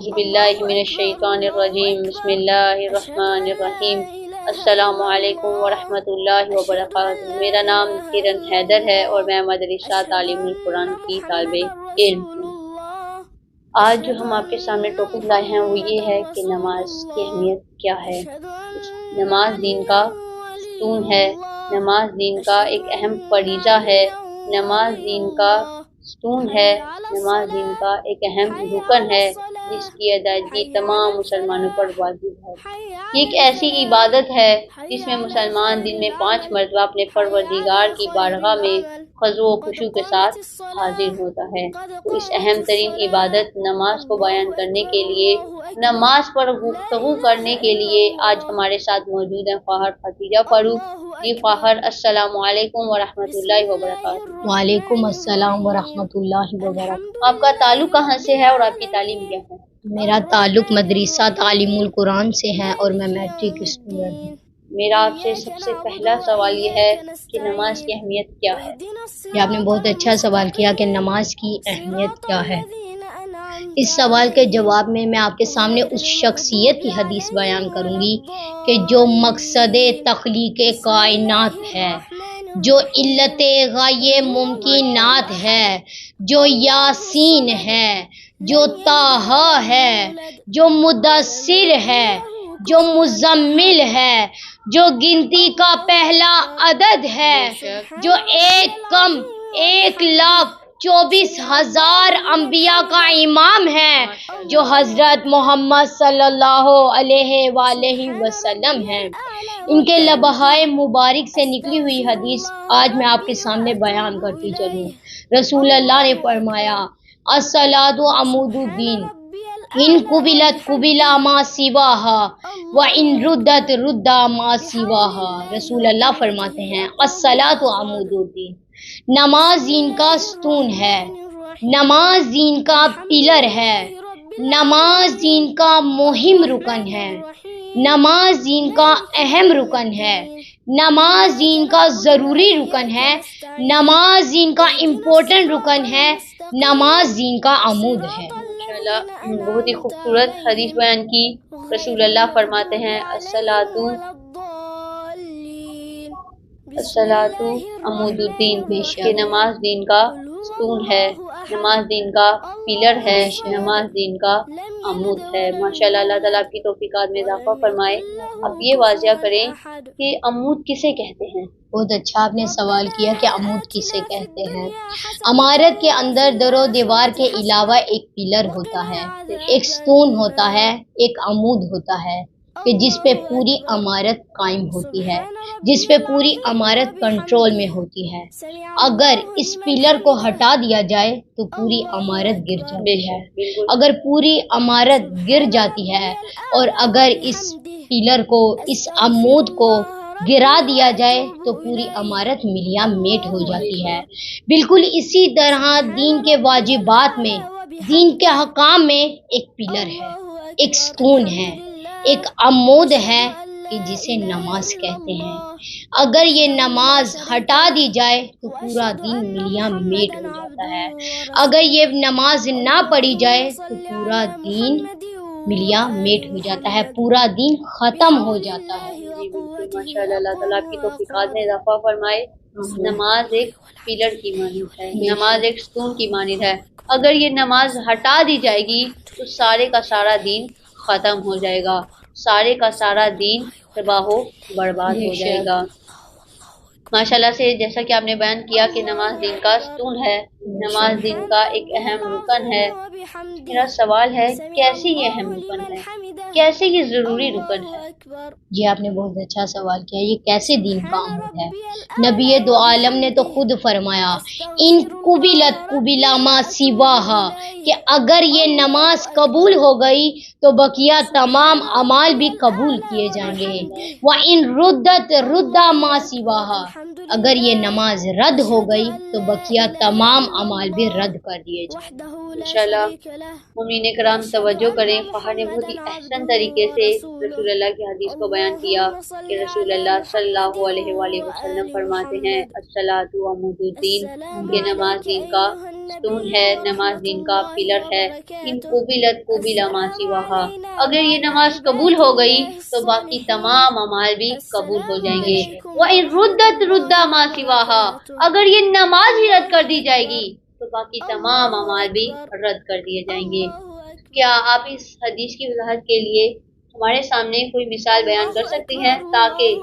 باللہ من الشیطان الرجیم بسم اللہ الرحمن الرحیم السلام علیکم ورحمۃ اللہ وبرکاتہ۔ میرا نام کرن حیدر ہے اور میں مدرسہ تعلیم القرآن کی طالب علم ہوں۔ آج جو ہم آپ کے سامنے ٹاپک لائے ہیں وہ یہ ہے کہ نماز کی اہمیت کیا ہے۔ نماز دین کا ستون ہے، نماز دین کا ایک اہم فریضہ ہے، نماز دین کا ستون ہے، نماز دین کا ایک اہم رکن ہے جس کی ادائیگی تمام مسلمانوں پر واجب ہے۔ یہ ایک ایسی عبادت ہے جس میں مسلمان دن میں 5 مرتبہ اپنے پروردگار کی بارگاہ میں خضوع و خشوع کے ساتھ حاضر ہوتا ہے۔ تو اس اہم ترین عبادت نماز کو بیان کرنے کے لیے، نماز پر گفتگو کرنے کے لیے آج ہمارے ساتھ موجود ہیں خواہر ختیجہ فاروق۔ جی خواہر، السلام علیکم ورحمۃ اللہ وبرکاتہ۔ وعلیکم السلام ورحمۃ اللہ وبرکاتہ۔ آپ کا تعلق کہاں سے ہے اور آپ کی تعلیم کیا ہے؟ میرا تعلق مدرسہ تعلیم القرآن سے ہے اور میں میٹرک اسٹوڈنٹ ہوں۔ میرا آپ سے سب سے پہلا سوال یہ ہے کہ نماز کی اہمیت کیا ہے؟ یہ آپ نے بہت اچھا سوال کیا کہ نماز کی اہمیت کیا ہے۔ اس سوال کے جواب میں آپ کے سامنے اس شخصیت کی حدیث بیان کروں گی کہ جو مقصد تخلیق کائنات ہے، جو علت غایہ ممکنات ہے، جو یاسین ہے، جو طٰہٰ ہے، جو مدثر ہے، جو مزمل ہے، جو گنتی کا پہلا عدد ہے، جو 1,24,000 انبیاء کا امام ہے، جو حضرت محمد صلی اللہ علیہ وآلہ وسلم ہے۔ ان کے لبہائے مبارک سے نکلی ہوئی حدیث آج میں آپ کے سامنے بیان کرتی چلوں۔ رسول اللہ نے فرمایا، الصلاۃ عمود الدین، ان قبلت قبل ما سواہا و ان ردت رد ما سواہا۔ رسول اللہ فرماتے ہیں الصلاۃ عمود الدین، نماز دین کا ستون ہے، نماز دین کا پلر ہے، نماز دین کا مہم رکن ہے، نماز دین کا اہم رکن ہے، نماز دین کا ضروری رکن ہے، نماز دین کا امپورٹنٹ رکن ہے، نماز دین کا عمود ہے۔ ماشاءاللہ، بہت ہی خوبصورت حدیث بیان کی۔ رسول اللہ فرماتے ہیں الصلاۃ عمود الدین، کہ نماز دین کا ستون ہے، نماز دین کا پلر ہے، نماز دین کا عمود ہے۔ ماشاءاللہ، اللہ تعالیٰ آپ کی توفیقات میں اضافہ فرمائے۔ اب یہ واضح کریں کہ عمود کسے کہتے ہیں؟ بہت اچھا آپ نے سوال کیا کہ عمود کسے کہتے ہیں۔ عمارت کے اندر در و دیوار کے علاوہ ایک پلر ہوتا ہے، ایک ستون ہوتا ہے، ایک عمود ہوتا ہے کہ جس پہ پوری عمارت قائم ہوتی ہے، جس پہ پوری عمارت کنٹرول میں ہوتی ہے۔ اگر اس پلر کو ہٹا دیا جائے تو پوری عمارت گر جاتی ہے۔ اگر پوری عمارت گر جاتی ہے اور اگر اس پلر کو، اس عمود کو گرا دیا جائے تو پوری عمارت ملیاں میٹ ہو جاتی ہے۔ بالکل اسی طرح دین کے واجبات میں، دین کے احکام میں ایک پلر ہے، ایک ستون ہے، ایک عمود ہے کہ جسے نماز کہتے ہیں۔ اگر یہ نماز ہٹا دی جائے تو پورا دین ملیاں میٹ ہو جاتا ہے۔ اگر یہ نماز نہ پڑھی جائے تو پورا دین ملیاں میٹ ہو جاتا ہے، پورا دین ختم ہو جاتا ہے۔ جی بالکل، ماشاءاللہ، اللہ تعالیٰ آپ کی توفیقات میں اضافہ فرمائے۔ نماز ایک پلر کی مانند ہے، نماز ایک ستون کی مانند ہے۔ اگر یہ نماز ہٹا دی جائے گی تو سارے کا سارا دین ختم ہو جائے گا، سارے کا سارا دین تباہ و برباد ہو جائے گا۔ ماشاءاللہ سے جیسا کہ آپ نے بیان کیا کہ نماز دین کا ستون ہے، نماز دین کا ایک اہم رکن ہے۔ میرا سوال ہے کیسے یہ اہم رکن ہے، کیسے یہ ضروری رکن ہے؟ جی آپ نے بہت اچھا سوال کیا، یہ کیسے دین کا عمود ہے۔ نبی دو عالم نے تو خود فرمایا ان قبلت قبل ما سواہا، کہ اگر یہ نماز قبول ہو گئی تو بقیہ تمام اعمال بھی قبول کیے جائیں گے۔ وَإِن رُدَّتْ رُدَّ مَا سِوَاهَا، اگر یہ نماز رد ہو گئی تو بقیہ تمام اعمال بھی رد کر دیے جائیں گے۔ انشاءاللہ مومنین کرام توجہ کریں، خواہر نے بہت ہی احسن طریقے سے رسول اللہ کی حدیث کو بیان کیا کہ رسول اللہ صلی اللہ علیہ وآلہ وسلم فرماتے ہیں الصلاۃ عمود الدین، کہ نماز دین کا ستون ہے، نماز دین کا پلر ہے، ان قبل ما سواہا، اگر یہ نماز قبول ہو گئی تو باقی تمام اعمال بھی قبول ہو جائیں گے۔ وَإِن رُدَّتْ رُدَّ مَا سِوَاهَا، اگر یہ نماز ہی رد کر دی جائے گی تو باقی تمام اعمال بھی رد کر دیے جائیں گے۔ کیا آپ اس حدیث کی وضاحت کے لیے ہمارے سامنے کوئی مثال بیان کر سکتی ہیں تاکہ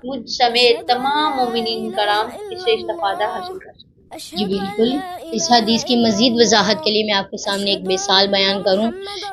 مجھ سمیت تمام مومنین کرام اس سے استفادہ حاصل کر سکیں؟ جی بالکل، اس حدیث کی مزید وضاحت کے لیے میں آپ کے سامنے ایک مثال بیان کروں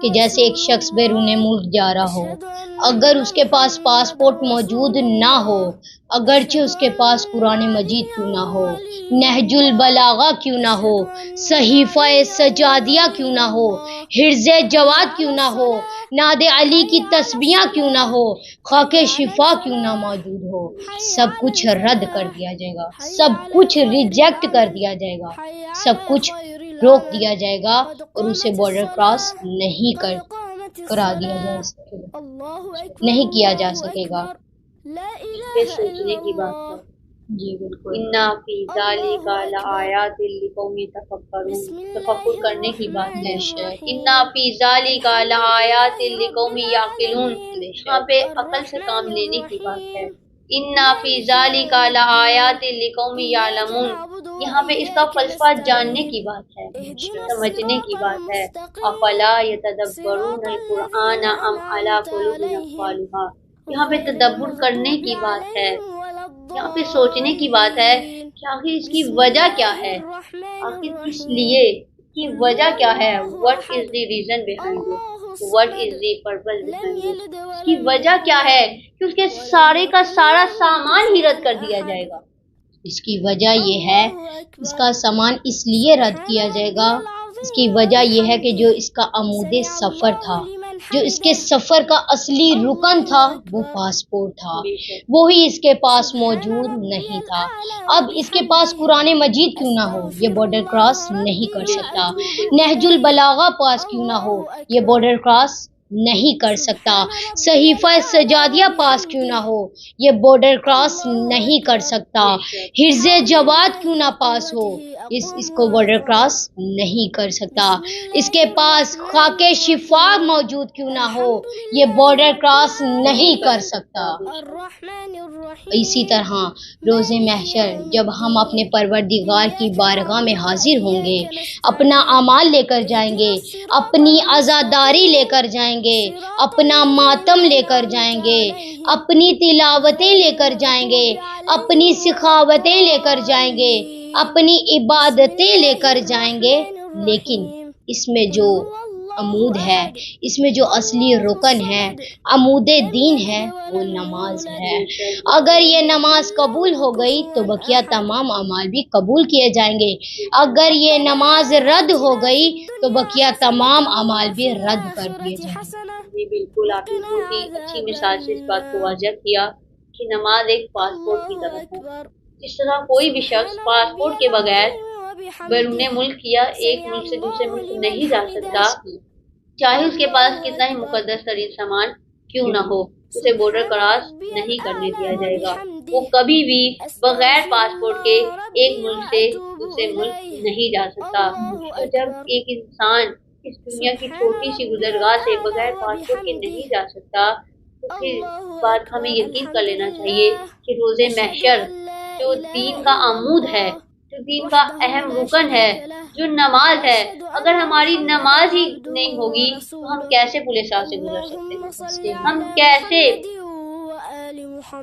کہ جیسے ایک شخص بیرون ملک جا رہا ہو، اگر اس کے پاس پاسپورٹ موجود نہ ہو، اگرچہ اس کے پاس قرآن مجید کیوں نہ ہو، نہج البلاغہ کیوں نہ ہو، صحیفہ سجادیہ کیوں نہ ہو، حرز جواد کیوں نہ ہو، ناد علی کی تسبیحاں کیوں نہ ہو، خاک شفا کیوں نہ موجود ہو، سب کچھ رد کر دیا جائے گا، سب کچھ ریجیکٹ کر دیا جائے گا، سب کچھ روک دیا جائے گا اور اسے بارڈر کراس نہیں کرا دیا جا سکے گا، نہیں کیا جا سکے گا۔ یہ سوچنے کی بات ہے۔ جی بالکل، اِنَّ فِي ذَلِكَ لَآيَاتٍ لِقَوْمٍ يَتَفَکَّرُونَ، تفکر کرنے کی بات ہے۔ اِنَّ فِي ذَلِكَ لَآيَاتٍ لِقَوْمٍ يَعْقِلُونَ، یہاں پہ عقل سے کام لینے کی بات ہے۔ اِنَّ فِي ذَلِكَ لَآيَاتٍ لِقَوْمٍ يَعْلَمُونَ، یہاں پہ اس کا فلسفہ جاننے کی بات ہے، سمجھنے کی بات ہے۔ أَفَلَا يَتَدَبَّرُونَ الْقُرْآنَ أَمْ عَلَىٰ قُلُوبٍ أَقْفَالُهَا، یہاں پہ تدبر کرنے کی بات ہے، یہاں پہ سوچنے کی بات ہے کہ آخر اس کی وجہ کیا ہے، آخر کس لیے، کی وجہ کیا ہے، what is the reason behind it, what is the purpose behind it، اس کی وجہ کیا ہے کہ اس کے سارے کا سارا سامان ہی رد کر دیا جائے گا۔ اس کی وجہ یہ ہے، اس کا سامان اس لیے رد کیا جائے گا، اس کی وجہ یہ ہے کہ جو اس کا عمود سفر تھا، جو اس کے سفر کا اصلی رکن تھا، وہ پاسپورٹ تھا، وہی اس کے پاس موجود نہیں تھا۔ اب اس کے پاس قرآن مجید کیوں نہ ہو، یہ بارڈر کراس نہیں کر سکتا۔ نہج البلاغہ پاس کیوں نہ ہو، یہ بارڈر کراس نہیں کر سکتا۔ صحیفہ سجادیہ پاس کیوں نہ ہو، یہ بارڈر کراس نہیں کر سکتا۔ حرز جواد کیوں نہ پاس ہو، اس کو بارڈر کراس نہیں کر سکتا۔ اس کے پاس خاک شفا موجود کیوں نہ ہو، یہ بارڈر کراس نہیں کر سکتا۔ اسی طرح روز محشر جب ہم اپنے پروردگار کی بارگاہ میں حاضر ہوں گے، اپنا اعمال لے کر جائیں گے، اپنی عزاداری لے کر جائیں گے، اپنا ماتم لے کر جائیں گے، اپنی تلاوتیں لے کر جائیں گے، اپنی سخاوتیں لے کر جائیں گے، اپنی عبادتیں لے کر جائیں گے، لیکن اس میں جو عمود ہے، اس میں جو اصلی رکن ہے، عمود دین ہے، وہ نماز ہے۔ اگر یہ نماز قبول ہو گئی تو بقیہ تمام اعمال بھی قبول کیے جائیں گے، اگر یہ نماز رد ہو گئی تو بقیہ تمام اعمال بھی رد کر دیے جائیں گے۔ جی بالکل، آپ نے بہت ہی اچھی مثال سے اس بات کو واضح کیا کہ نماز ایک پاسپورٹ کی طرح ہے۔ جس طرح کوئی بھی شخص پاسپورٹ کے بغیر بیرون ملک یا ایک ملک سے دوسرے ملک نہیں جا سکتا، چاہے اس کے پاس کتنا ہی مقدس ترین سامان کیوں نہ ہو، اسے بارڈر کراس نہیں کرنے دیا جائے گا۔ وہ کبھی بھی بغیر پاسپورٹ کے ایک ملک سے دوسرے ملک نہیں جا سکتا۔ اور جب ایک انسان اس دنیا کی چھوٹی سی گزرگاہ سے بغیر پاسپورٹ کے نہیں جا سکتا تو پھر بات ہمیں یقین کر لینا چاہیے کہ روز محشر جو دین کا عمود ہے، جو دین کا اہم رکن ہے، جو نماز ہے، اگر ہماری نماز ہی نہیں ہوگی تو ہم کیسے پولیس سے گزر سکتے ہیں،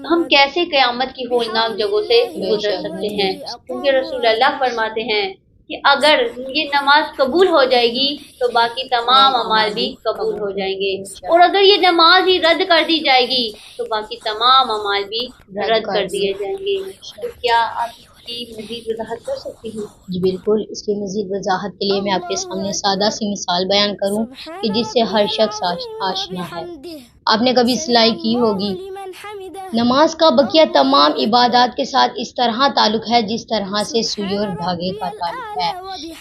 ہم کیسے قیامت کی ہولناک جگہوں سے گزر سکتے ہیں، کیونکہ رسول اللہ فرماتے ہیں کہ اگر یہ نماز قبول ہو جائے گی تو باقی تمام اعمال بھی قبول ہو جائیں گے، اور اگر یہ نماز ہی رد کر دی جائے گی تو باقی تمام اعمال بھی رد کر دیے جائیں گے۔ تو کیا آپ کی مزید وضاحت کر سکتی ہیں؟ جی بالکل، اس کی مزید وضاحت کے لیے میں آپ کے سامنے سادہ سی مثال بیان کروں کہ جس سے ہر شخص آشنا ہے۔ آپ نے کبھی سلائی کی ہوگی، نماز کا بقیہ تمام عبادات کے ساتھ اس طرح تعلق ہے جس طرح سے سوئی اور دھاگے کا تعلق ہے۔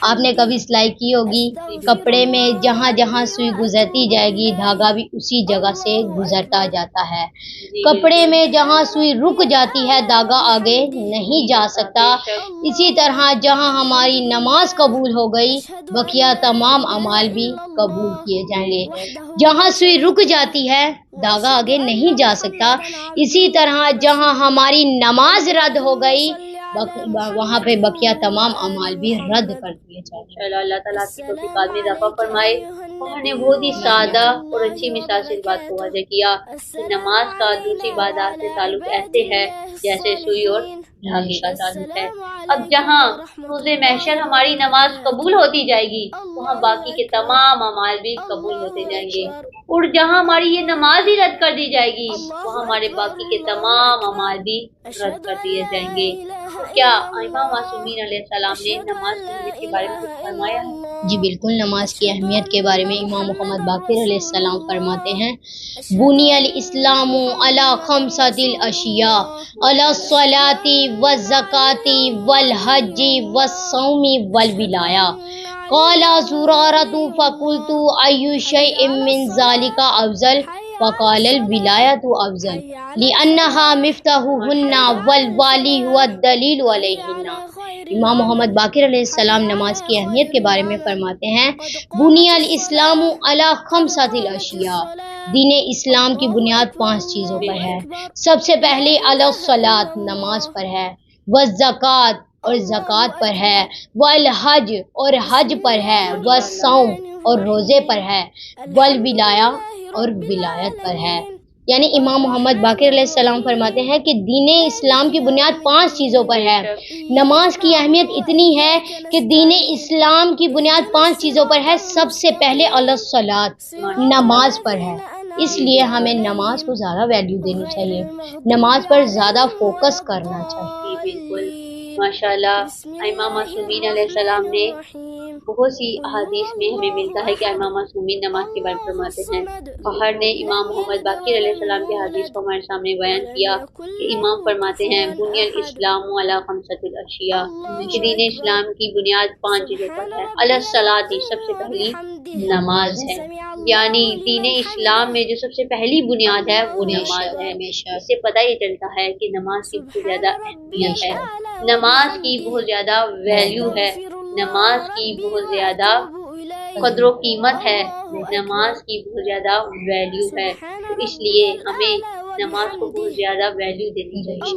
آپ نے کبھی سلائی کی ہوگی، کپڑے میں جہاں جہاں سوئی گزرتی جائے گی دھاگا بھی اسی جگہ سے گزرتا جاتا ہے۔ کپڑے میں جہاں سوئی رک جاتی ہے دھاگا آگے نہیں جا سکتا۔ اسی طرح جہاں ہماری نماز قبول ہو گئی بقیہ تمام اعمال بھی قبول کیے جائیں گے۔ جہاں سوئی رک جاتی ہے دھاگا آگے نہیں جا سکتا، اسی طرح جہاں ہماری نماز رد ہو گئی وہاں پہ بقیہ تمام اعمال بھی رد کر دیے جائیں گے۔ اللہ تعالیٰ کی توفیقات میں اضافہ فرمائے۔ انہوں نے بہت ہی سادہ اور اچھی مثال سے اس بات کو واضح کیا کہ نماز کا دوسری عبادات سے تعلق ایسے ہے جیسے سوئی اور دھاگے کا تعلق ہے۔ اب جہاں روز محشر ہماری نماز قبول ہوتی جائے گی وہاں باقی کے تمام اعمال بھی قبول ہوتے جائیں گے، اور جہاں ہماری یہ نماز ہی رد کر دی جائے گی وہاں ہمارے باقی کے تمام اعمال بھی رد کر دیے جائیں گے۔ کیا امام معصومین علیہ السلام نے نماز کی اہمیت کے بارے میں کچھ فرمایا ہے؟ جی بالکل، نماز کی اہمیت کے بارے میں امام محمد باقر علیہ السلام فرماتے ہیں، بنی الاسلام علی خمسۃ الاشیاء، علی الصلاۃ والزکاۃ والحج والصوم والولایہ۔ قال زرارۃ فقلت ای شیء من ذلک افضل؟ فقال الولایۃ افضل لأنها مفتاحهن والوالی هو الدلیل علیہن۔ امام محمد باقر علیہ السلام نماز کی اہمیت کے بارے میں فرماتے ہیں، بنی الاسلام علی خمسۃ الاشیاء، دین اسلام کی بنیاد 5 چیزوں پر ہے۔ سب سے پہلے علی الصلاۃ، نماز پر ہے، والزکاۃ، اور زکوٰۃ پر ہے، والحج، اور حج پر ہے، والصوم، اور روزے پر ہے، والولایہ، اور ولایت پر ہے۔ یعنی امام محمد باقر علیہ السلام فرماتے ہیں کہ دین اسلام کی بنیاد 5 چیزوں پر ہے۔ نماز کی اہمیت اتنی ہے کہ دین اسلام کی بنیاد 5 چیزوں پر ہے۔ سب سے پہلے علی الصلاۃ، نماز پر ہے، اس لیے ہمیں نماز کو زیادہ ویلیو دینی چاہیے، نماز پر زیادہ فوکس کرنا چاہیے۔ بالکل ماشاءاللہ، امام معصومین علیہ السلام نے بہت سی احادیث میں ہمیں ملتا ہے کہ امام معصومین نماز کے بارے میں فرماتے ہیں۔ فہر نے امام محمد باقر علیہ السلام کی حدیث کو ہمارے سامنے بیان کیا کہ امام فرماتے ہیں، بنی الاسلام علی خمسۃ الاشیاء، کہ دین اسلام کی بنیاد 5 چیزوں پر ہے۔ علی الصلاۃ، سب سے پہلی نماز ہے، یعنی دین اسلام میں جو سب سے پہلی بنیاد ہے وہ نماز ہے۔ اس سے پتہ یہ چلتا ہے کہ نماز کی بہت زیادہ اہمیت ہے، نماز کی بہت زیادہ ویلیو ہے، نماز کی بہت زیادہ قدر و قیمت ہے، نماز کی بہت زیادہ ویلیو ہے۔ تو اس لیے ہمیں نماز کو بہت زیادہ ویلیو دینی چاہیے،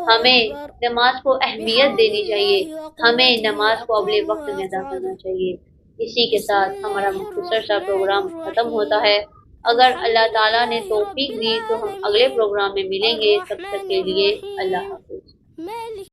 ہمیں نماز کو اہمیت دینی چاہیے، ہمیں نماز کو اول وقت میں ادا کرنا چاہیے۔ اسی کے ساتھ ہمارا مختصر سا پروگرام ختم ہوتا ہے۔ اگر اللہ تعالیٰ نے توفیق دی تو ہم اگلے پروگرام میں ملیں گے، تب تک کے لیے اللہ حافظ۔